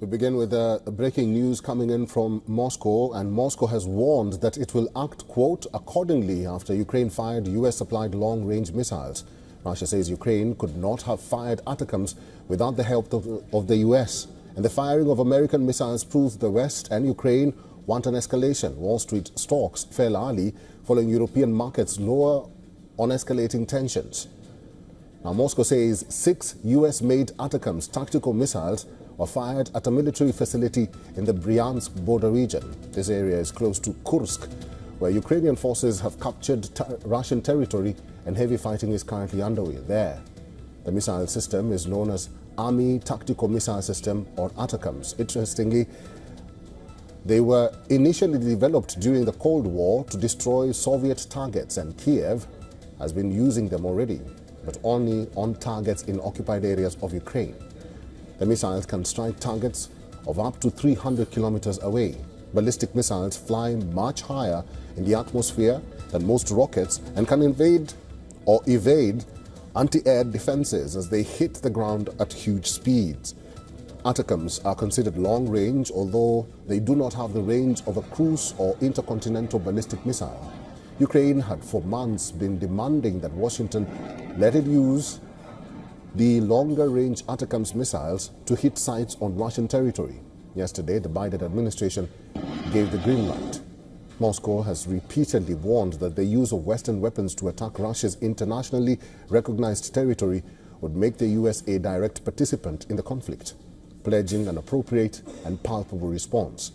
We begin with breaking news coming in from Moscow, and Moscow has warned that it will act, quote, accordingly after Ukraine fired US-supplied long-range missiles. Russia says Ukraine could not have fired ATACMS without the help of the US. And the firing of American missiles proves the West and Ukraine want an escalation. Wall Street stocks fell early following European markets lower on escalating tensions. Now, Moscow says 6 US-made ATACMS tactical missiles were fired at a military facility in the Bryansk border region. This area is close to Kursk, where Ukrainian forces have captured Russian territory and heavy fighting is currently underway there. The missile system is known as Army Tactical Missile System, or ATACMS. Interestingly, they were initially developed during the Cold War to destroy Soviet targets, and Kiev has been using them already, but only on targets in occupied areas of Ukraine. The missiles can strike targets of up to 300 kilometers away. Ballistic missiles fly much higher in the atmosphere than most rockets and can invade or evade anti-air defenses as they hit the ground at huge speeds. ATACMS are considered long-range, although they do not have the range of a cruise or intercontinental ballistic missile. Ukraine had for months been demanding that Washington let it use the longer-range ATACMS missiles to hit sites on Russian territory. Yesterday, the Biden administration gave the green light. Moscow has repeatedly warned that the use of Western weapons to attack Russia's internationally recognized territory would make the US a direct participant in the conflict, pledging an appropriate and palpable response.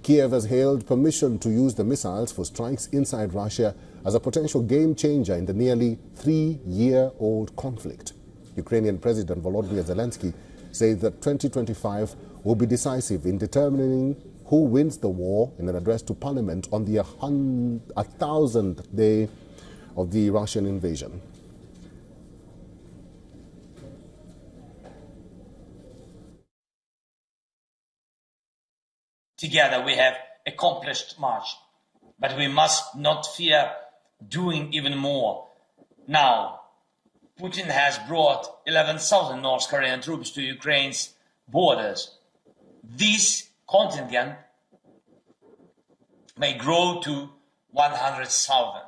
Kiev has hailed permission to use the missiles for strikes inside Russia as a potential game-changer in the nearly 3-year-old conflict. Ukrainian President Volodymyr Zelensky says that 2025 will be decisive in determining who wins the war in an address to Parliament on the 1,000th day of the Russian invasion. Together we have accomplished much, but we must not fear doing even more. Now, Putin has brought 11,000 North Korean troops to Ukraine's borders. This contingent may grow to 100,000.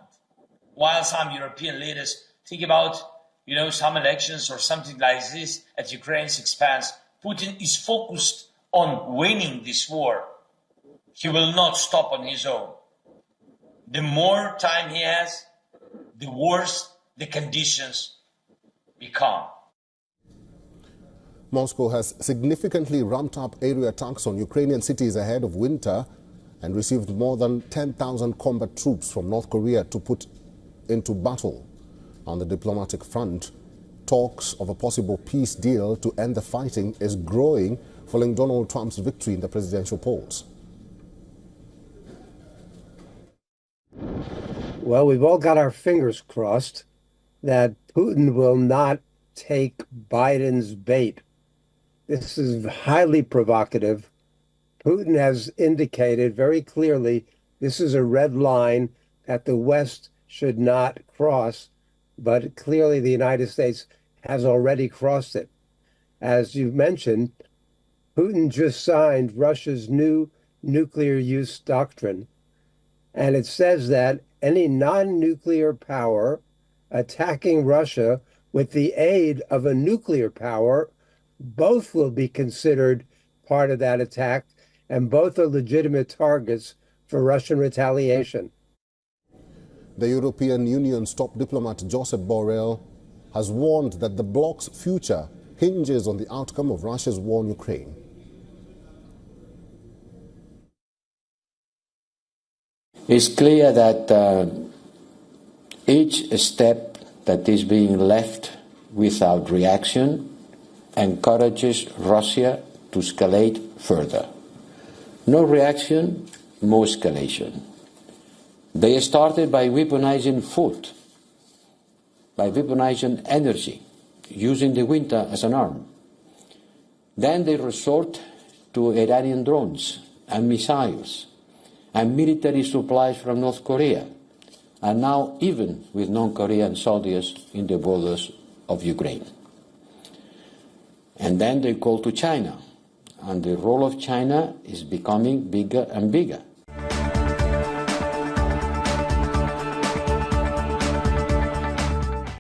While some European leaders think about, some elections or something like this at Ukraine's expense, Putin is focused on winning this war. He will not stop on his own. The more time he has, the worse the conditions become. Moscow has significantly ramped up aerial attacks on Ukrainian cities ahead of winter and received more than 10,000 combat troops from North Korea to put into battle. On the diplomatic front, talks of a possible peace deal to end the fighting is growing following Donald Trump's victory in the presidential polls. Well, we've all got our fingers crossed that Putin will not take Biden's bait. This is highly provocative. Putin has indicated very clearly this is a red line that the West should not cross, but clearly the United States has already crossed it. As you've mentioned, Putin just signed Russia's new nuclear use doctrine, and it says that any non-nuclear power attacking Russia with the aid of a nuclear power, both will be considered part of that attack, and both are legitimate targets for Russian retaliation. The European Union's top diplomat Josep Borrell has warned that the bloc's future hinges on the outcome of Russia's war in Ukraine. It's clear that each step that is being left without reaction encourages Russia to escalate further. No reaction, more escalation. They started by weaponizing food, by weaponizing energy, using the winter as an arm. Then they resort to Iranian drones and missiles and military supplies from North Korea, and now even with non-Korean soldiers in the borders of Ukraine. And then they call to China and the role of China is becoming bigger and bigger.